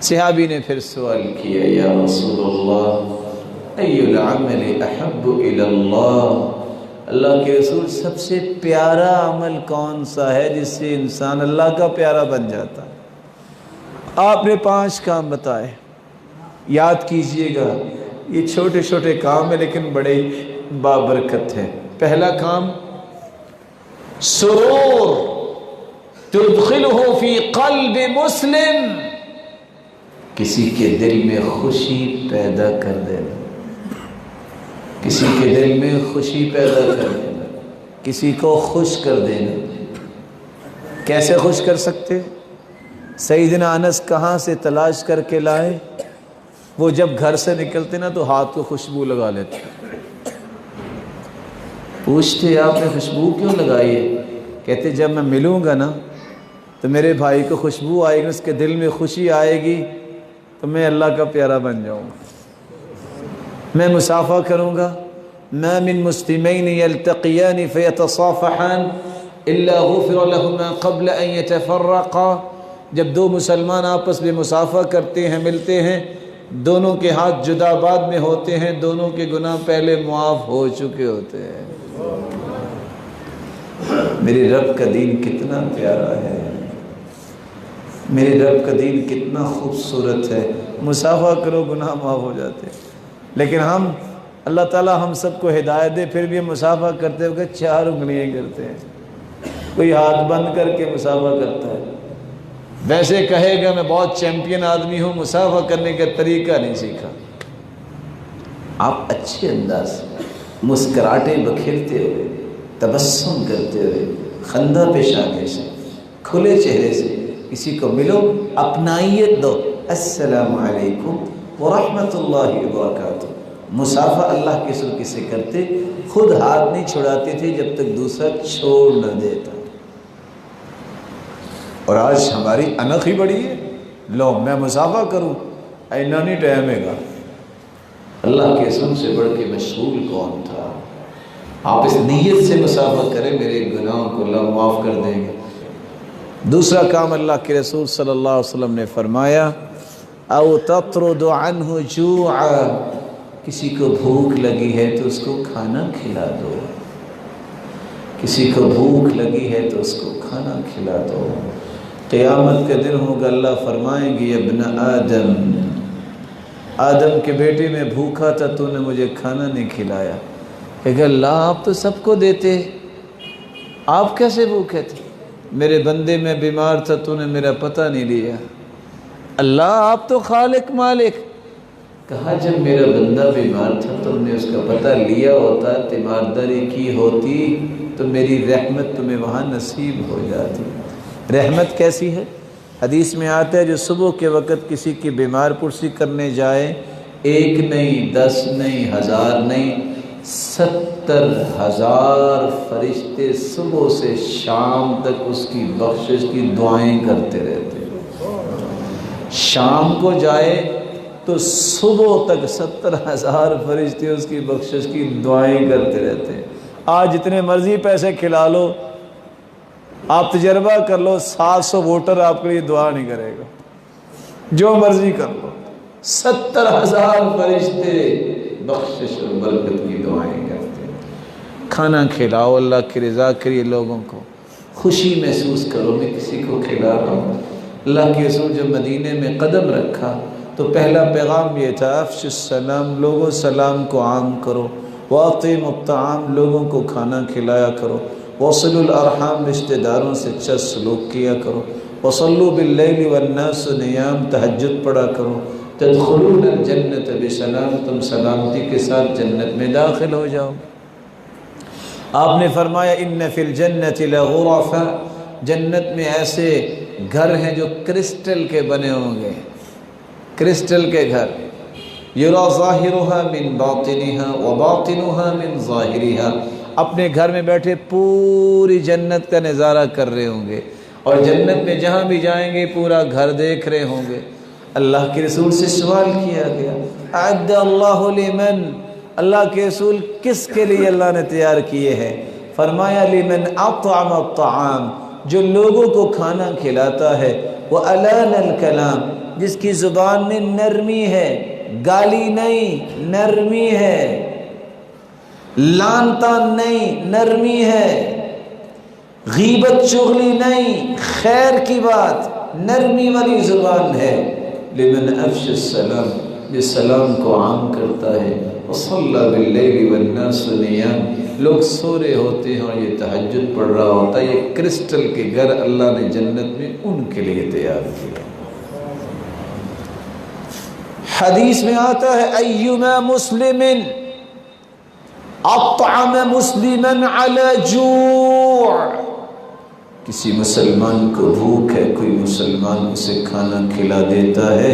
صحابی نے پھر سوال کیا یا رسول اللہ ای العمل احب الی اللہ، اللہ کے رسول سب سے پیارا عمل کون سا ہے جس سے انسان اللہ کا پیارا بن جاتا؟ آپ نے 5 کام بتائے، یاد کیجئے گا، یہ چھوٹے چھوٹے کام ہیں لیکن بڑے بابرکت ہیں۔ پہلا کام سرور تدخلہ فی قلب مسلم، کسی کے دل میں خوشی پیدا کر دینا، کسی کے دل میں خوشی پیدا کر دینا، کسی کو خوش کر دینا۔ کیسے خوش کر سکتے؟ سیدنا انس کہاں سے تلاش کر کے لائے؟ وہ جب گھر سے نکلتے نا تو ہاتھ کو خوشبو لگا لیتے، پوچھتے آپ نے خوشبو کیوں لگائی ہے؟ کہتے جب میں ملوں گا نا تو میرے بھائی کو خوشبو آئے گی، اس کے دل میں خوشی آئے گی تو میں اللہ کا پیارا بن جاؤں گا، میں مصافحہ کروں گا۔ ما من مسلمین یلتقیان فیتصافحان الا غفر لهما قبل ان یتفرقا، جب 2 مسلمان آپس میں مصافحہ کرتے ہیں، ملتے ہیں، دونوں کے ہاتھ جدا بعد میں ہوتے ہیں، دونوں کے گناہ پہلے معاف ہو چکے ہوتے ہیں۔ میرے رب کا دین کتنا پیارا ہے، میرے رب کا دین کتنا خوبصورت ہے، مصافحہ کرو گناہ معاف ہو جاتے ہیں۔ لیکن ہم اللہ تعالیٰ ہم سب کو ہدایت دے، پھر بھی مصافحہ کرتے ہوئے 4 انگلیاں کرتے ہیں، کوئی ہاتھ بند کر کے مصافحہ کرتا ہے، ویسے کہے گا میں بہت چیمپئن آدمی ہوں، مصافحہ کرنے کا طریقہ نہیں سیکھا۔ آپ اچھے انداز سے مسکراہٹیں بکھیرتے ہوئے، تبسم کرتے ہوئے، خندہ پیشانی سے، کھلے چہرے سے کسی کو ملو، اپنائیت دو، السلام علیکم ورحمۃ اللہ وبرکاتہ۔ مصافحہ اللہ کے رسول کسے کرتے؟ خود ہاتھ نہیں چھڑاتے تھے جب تک دوسرا چھوڑ نہ دیتا۔ اور آج ہماری انخ ہی بڑی ہے، لو میں مصافحہ کروں، اینا نہیں ٹائم ہے گا۔ اللہ کے رسول سے بڑھ کے مشغول کون تھا؟ آپ اس نیت سے مصافحہ کریں، میرے گناہوں کو اللہ معاف کر دیں گے۔ دوسرا کام اللہ کے رسول صلی اللہ علیہ وسلم نے فرمایا او تطرد عنہ جوعا، کسی کو بھوک لگی ہے تو اس کو کھانا کھلا دو، کسی کو بھوک لگی ہے تو اس کو کھانا کھلا دو۔ قیامت کا دن ہوگا، اللہ فرمائیں گے ابن آدم، آدم کے بیٹے میں بھوکا تھا، تو نے مجھے کھانا نہیں کھلایا۔ کہ اللہ آپ تو سب کو دیتے، آپ کیسے بھوکے تھے؟ میرے بندے میں بیمار تھا، تو نے میرا پتہ نہیں لیا۔ اللہ آپ تو خالق مالک، کہا جب میرا بندہ بیمار تھا تم نے اس کا پتہ لیا ہوتا، تیمارداری کی ہوتی تو میری رحمت تمہیں وہاں نصیب ہو جاتی۔ رحمت کیسی ہے؟ حدیث میں آتا ہے جو صبح کے وقت کسی کی بیمار پرسی کرنے جائے، 1 نہیں 10 نہیں 1000 نہیں 70,000 فرشتے صبح سے شام تک اس کی بخشش کی دعائیں کرتے رہتے ہیں۔ شام کو جائے تو صبح تک 70,000 فرشتے اس کی بخشش کی دعائیں کرتے رہتے ہیں۔ آج جتنے مرضی پیسے کھلا لو، آپ تجربہ کر لو، 700 ووٹر آپ کے لیے دعا نہیں کرے گا، جو مرضی کر لو، 70,000 فرشتے بخشش اور برکت کی دعائیں کرتے ہیں۔ کھانا کھلاؤ، اللہ کی رضا کے لیے لوگوں کو خوشی محسوس کرو، میں کسی کو کھلا رہا ہوں۔ اللہ کے رسول جب مدینے میں قدم رکھا تو پہلا پیغام یہ تھا افش السلام، لوگوں سلام کو عام کرو، واطعموا الطعام، لوگوں کو کھانا کھلایا کرو، وصلوا الارحام، رشتہ داروں سے اچھا سلوک کیا کرو، وصلوا باللیل والناس نیام، تہجد پڑھا کرو، تدخلون الجنت بسلام، تم سلامتی کے ساتھ جنت میں داخل ہو جاؤ۔ آپ نے فرمایا ان فی الجنت لغرفا، جنت میں ایسے گھر ہیں جو کرسٹل کے بنے ہوں گے، کرسٹل کے گھر، یرا ظاہرها من باطنها وباطنها من ظاہرها، اپنے گھر میں بیٹھے پوری جنت کا نظارہ کر رہے ہوں گے، اور جنت میں جہاں بھی جائیں گے پورا گھر دیکھ رہے ہوں گے۔ اللہ کے رسول سے سوال کیا گیا اعد اللہ لمن، اللہ کے رسول کس کے لیے اللہ نے تیار کیے ہیں؟ فرمایا لمن اطعم الطعام، جو لوگوں کو کھانا کھلاتا ہے، وَأَلَانَ الْكَلَامِ، جس کی زبان میں نرمی ہے، گالی نہیں، نرمی ہے، لان تان نہیں، نرمی ہے، غیبت چغلی نہیں، خیر کی بات، نرمی والی زبان ہے، لمن افش السلام، جو سلام کو عام کرتا ہے، وصلی باللیل والناس نیام، لوگ سو رہے ہوتے ہیں اور یہ تہجد پڑھ رہا ہوتا ہے، یہ کرسٹل کے گھر اللہ نے جنت میں ان کے لیے تیار کیا۔ حدیث میں آتا ہے ایما مسلم اطعم مسلما علی جوع، کسی مسلمان کو بھوک ہے، کوئی مسلمان اسے کھانا کھلا دیتا ہے،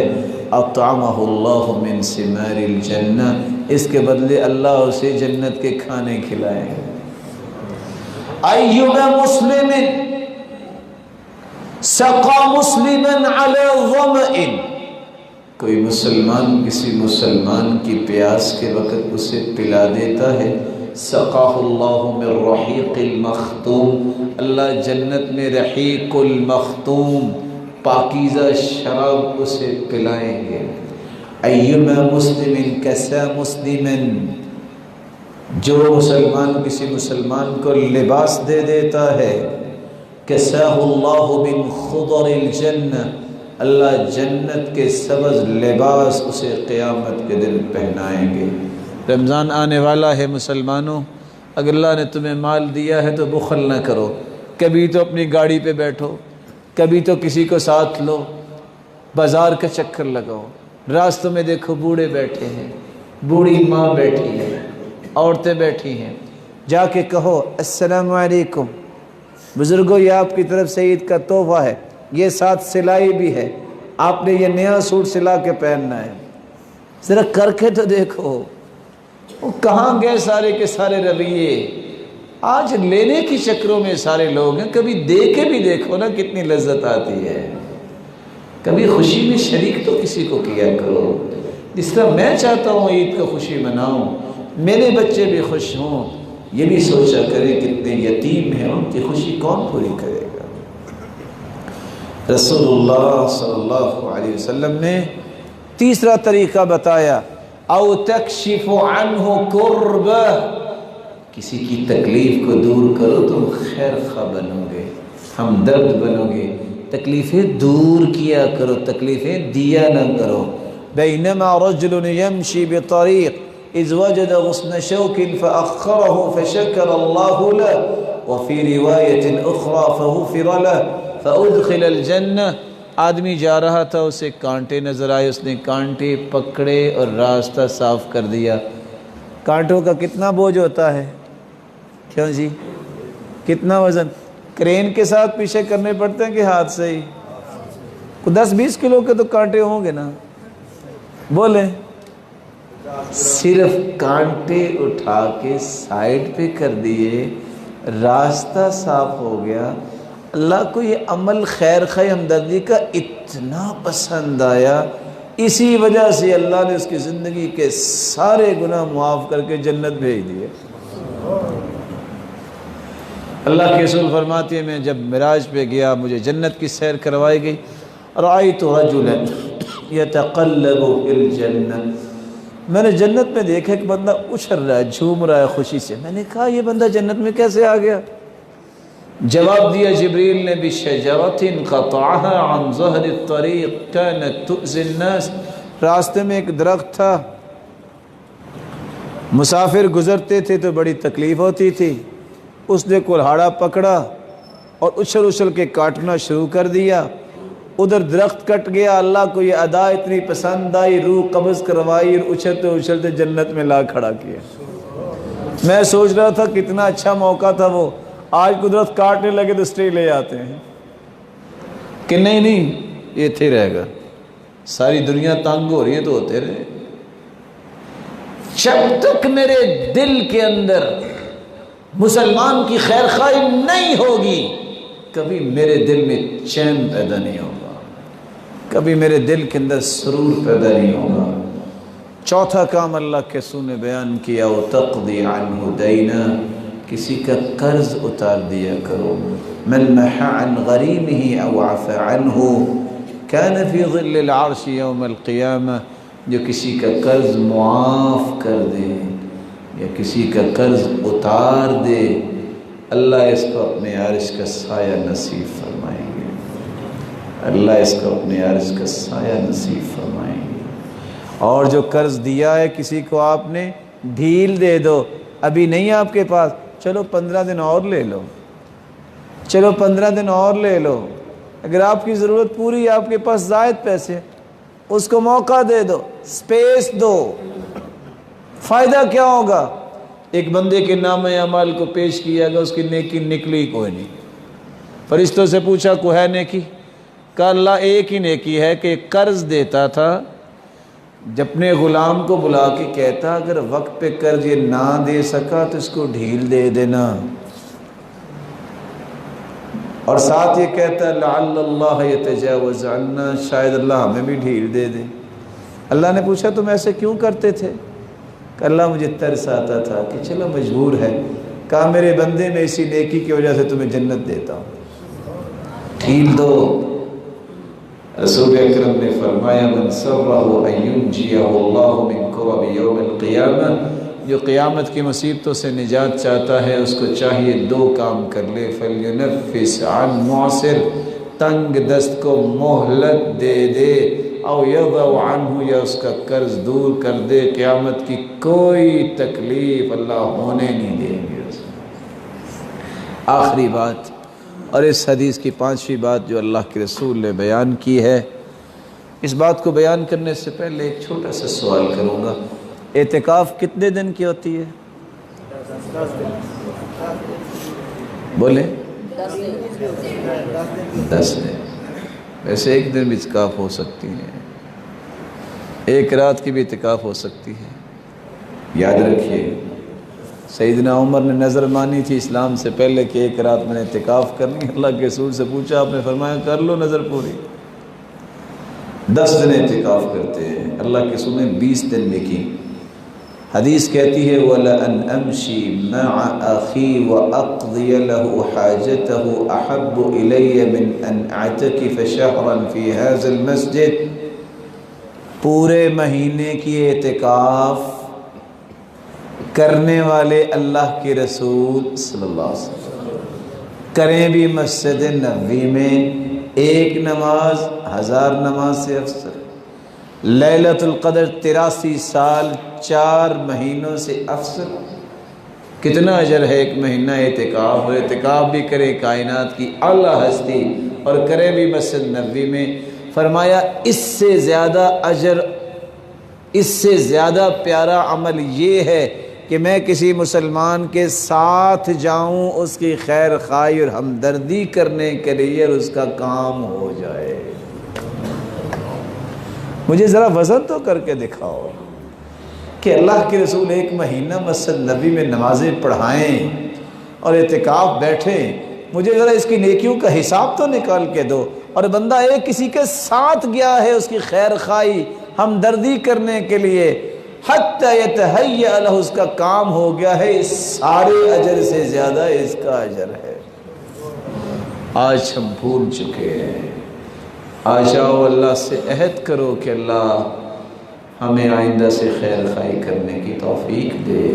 اطعمہ اللہ من ثمار الجنہ، اس کے بدلے اللہ اسے جنت کے کھانے کھلائیں گے۔ ایما مسلم سقا مسلما علی ظمأ، کوئی مسلمان کسی مسلمان کی پیاس کے وقت اسے پلا دیتا ہے، سقاہ اللہ من رحیق المختوم، اللہ جنت میں رحیق المختوم پاکیزہ شراب اسے پلائیں گے۔ ایما مسلم کسا مسلما، جو مسلمان کسی مسلمان کو لباس دے دیتا ہے، کساہ اللہ من خضر الجنہ، اللہ جنت کے سبز لباس اسے قیامت کے دن پہنائیں گے۔ رمضان آنے والا ہے مسلمانوں، اگر اللہ نے تمہیں مال دیا ہے تو بخل نہ کرو، کبھی تو اپنی گاڑی پہ بیٹھو، کبھی تو کسی کو ساتھ لو، بازار کا چکر لگاؤ، راستوں میں دیکھو بوڑھے بیٹھے ہیں، بوڑھی ماں بیٹھی ہے، عورتیں بیٹھی ہیں، جا کے کہو السلام علیکم بزرگوں، یہ آپ کی طرف سے عید کا تحفہ ہے، یہ ساتھ سلائی بھی ہے، آپ نے یہ نیا سوٹ سلا کے پہننا ہے، ذرا کر کے تو دیکھو۔ وہ کہاں گئے سارے کے سارے رویے؟ آج لینے کی چکروں میں سارے لوگ ہیں، کبھی دے کے بھی دیکھو نا کتنی لذت آتی ہے، کبھی خوشی میں شریک تو کسی کو کیا کرو، جس طرح میں چاہتا ہوں عید کا خوشی مناؤں، میرے بچے بھی خوش ہوں، یہ بھی سوچا کریں کتنے یتیم ہیں، ان کی خوشی کون پوری کرے گا۔ رسول اللہ صلی اللہ علیہ وسلم نے تیسرا طریقہ بتایا، او تکشف عنہ کربہ، کسی کی تکلیف کو دور کرو تم خیر خواہ بنو گے، ہمدرد بنو گے، تکلیفیں دور کیا کرو، تکلیفیں دیا نہ کرو۔ بینما رجل یمشی بطریق اذ وجد غصن شوک فأخره فشکر اللہ له وفی روایت اخرى فغفر له فأدخل الجنہ، آدمی جا رہا تھا، اسے کانٹے نظر آئے، اس نے کانٹے پکڑے اور راستہ صاف کر دیا۔ کانٹوں کا کتنا بوجھ ہوتا ہے؟ کیوں جی؟ کتنا وزن؟ کرین کے ساتھ پیچھے کرنے پڑتے ہیں کہ ہاتھ سے ہی؟ 10-20 کلو کے تو کانٹے ہوں گے نا، بولیں۔ صرف کانٹے اٹھا کے سائڈ پہ کر دیے، راستہ صاف ہو گیا۔ اللہ کو یہ عمل خیر خواہ ہمدردی کا اتنا پسند آیا، اسی وجہ سے اللہ نے اس کی زندگی کے سارے گناہ معاف کر کے جنت بھیج دیے۔ اللہ کے رسول فرماتے ہیں میں جب معراج پہ گیا، مجھے جنت کی سیر کروائی گئی، رأیت رجلا یتقلب فی الجنہ، میں نے جنت میں دیکھا ایک بندہ اچھل رہا ہے، جھوم رہا ہے خوشی سے۔ میں نے کہا یہ بندہ جنت میں کیسے آ گیا؟ جواب دیا جبریل نے، بشجرۃ قطعها عن ظہر الطریق كانت تؤذی الناس، راستے میں ایک درخت تھا، مسافر گزرتے تھے تو بڑی تکلیف ہوتی تھی، اس نے کلہاڑا پکڑا اور اچھل اچھل کے کاٹنا شروع کر دیا، ادھر درخت کٹ گیا۔ اللہ کو یہ ادا اتنی پسند آئی، روح قبض کروائی اور اچھلتے اچھلتے جنت میں لا کھڑا کیا۔ میں سوچ رہا تھا کتنا اچھا موقع تھا وہ، آج قدرت کاٹنے لگے تو اسٹے لے آتے ہیں کہ نہیں یہ تھے رہے گا، ساری دنیا تنگ ہو رہی ہے تو ہوتے رہے۔ جب تک میرے دل کے اندر مسلمان کی خیر خواہی نہیں ہوگی، کبھی میرے دل میں چین پیدا نہیں ہوگا، کبھی میرے دل کے اندر سرور پیدا نہیں ہوگا۔ چوتھا کام اللہ کے رسول نے بیان کیا، وَتَقْضِي عَنْهُ دَيْنًا، کسی کا قرض اتار دیا کرو. من محا عن غریمہ او عفا عنہ کان فی ظل العرش یوم القیامہ. جو کسی کا قرض معاف کر دے یا کسی کا قرض اتار دے، اللہ اس کو اپنے عرش کا سایہ نصیب فرمائیں گے. اللہ اس کو اپنے عرش کا سایہ نصیب فرمائیں گے. اور جو قرض دیا ہے کسی کو آپ نے، ڈھیل دے دو. ابھی نہیں آپ کے پاس، چلو 15 دن اور لے لو، چلو 15 دن اور لے لو. اگر آپ کی ضرورت پوری ہے، آپ کے پاس زائد پیسے، اس کو موقع دے دو، سپیس دو. فائدہ کیا ہوگا؟ ایک بندے کے نام اعمال کو پیش کیا گیا، اس کی نیکی نکلی کوئی نہیں. فرشتوں سے پوچھا کوئی ہے نیکی؟ کہا اللہ ایک ہی نیکی ہے کہ قرض دیتا تھا، جب اپنے غلام کو بلا کے کہتا اگر وقت پہ قرض یہ نہ دے سکا تو اس کو ڈھیل دے دینا، اور ساتھ یہ کہتا لعل اللہ یتجاوز عنا، شاید اللہ ہمیں بھی ڈھیل دے دے. اللہ نے پوچھا تم ایسے کیوں کرتے تھے؟ کہ اللہ مجھے ترس آتا تھا کہ چلو مجبور ہے. کہا میرے بندے میں اسی نیکی کی وجہ سے تمہیں جنت دیتا ہوں، ڈھیل دو. رسول اکرم نے فرمایا من سرہ ان ینجیہ اللہ من کرب یوم القیامہ، جو قیامت کی مصیبتوں سے نجات چاہتا ہے اس کو چاہیے 2 کام کر لے. فَلْيُنَفِّسْ عَنْ مُعْسِرْ، تنگ دست کو مہلت دے دے. او یضع عنہ، یا اس کا قرض دور کر دے. قیامت کی کوئی تکلیف اللہ ہونے نہیں دیں گے. آخری بات اور اس حدیث کی 5ویں بات جو اللہ کے رسول نے بیان کی ہے، اس بات کو بیان کرنے سے پہلے ایک چھوٹا سا سوال کروں گا. اعتکاف کتنے دن کی ہوتی ہے؟ 10 بولیں. 10 دن. ویسے ایک دن بھی اعتکاف ہو سکتی ہے، ایک رات کی بھی اعتکاف ہو سکتی ہے. یاد رکھیے سیدنا عمر نے نظر مانی تھی اسلام سے پہلے کہ ایک رات میں نے اعتکاف کرنی. اللہ کے رسول سے پوچھا، آپ نے فرمایا کر لو نظر پوری. 10 دن اعتکاف کرتے ہیں. اللہ کے رسول نے 20 دن لکھی. حدیث کہتی ہے وَلَأَنْ أَمْشِي مَعَ أَخِي وَأَقْضِيَ لَهُ حَاجَتَهُ أَحَبُّ إِلَيَّ مِنْ أَنْ أَعْتَكِفَ شَهْرًا فِي هَذَا الْمَسْجِدِ. پورے مہینے کی اعتکاف کرنے والے اللہ کے رسول صلی اللہ علیہ وسلم کریں بھی مسجد نبوی میں ایک نماز 1000 نماز سے افضل. لیلۃ القدر 83 سال 4 مہینوں سے افضل. کتنا اجر ہے ایک مہینہ اعتکاف، اور اعتکاف بھی کرے کائنات کی اعلیٰ ہستی اور کرے بھی مسجد نبوی میں. فرمایا اس سے زیادہ اجر، اس سے زیادہ پیارا عمل یہ ہے کہ میں کسی مسلمان کے ساتھ جاؤں اس کی خیر خواہی اور ہمدردی کرنے کے لیے اور اس کا کام ہو جائے. مجھے ذرا وزن تو کر کے دکھاؤ کہ اللہ کے رسول ایک مہینہ مسجد نبی میں نمازیں پڑھائیں اور اعتکاف بیٹھیں. مجھے ذرا اس کی نیکیوں کا حساب تو نکال کے دو. اور بندہ ایک کسی کے ساتھ گیا ہے اس کی خیر خواہی ہمدردی کرنے کے لیے، حتی یتہیأ لہ، اس کا کام ہو گیا ہے. اس سارے اجر سے زیادہ اس کا اجر ہے. آج ہم بھول چکے ہیں. آ جاؤ اللہ سے عہد کرو کہ اللہ ہمیں آئندہ سے خیر خواہی کرنے کی توفیق دے،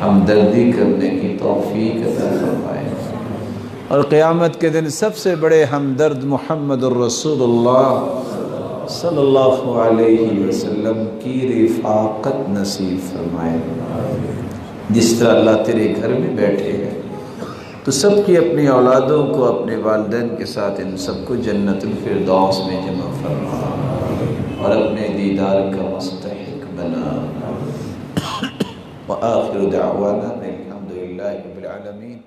ہمدردی کرنے کی توفیق عطا فرمائے. اور قیامت کے دن سب سے بڑے ہمدرد محمد الرسول اللہ صلی اللہ علیہ وسلم کی رفاقت نصیب فرمائے. جس طرح اللہ تیرے گھر میں بیٹھے ہیں تو سب کی اپنی اولادوں کو، اپنے والدین کے ساتھ ان سب کو جنت الفردوس میں جمع فرما اور اپنے دیدار کا مستحق بنا. وآخر دعوانا الحمدللہ رب العالمین.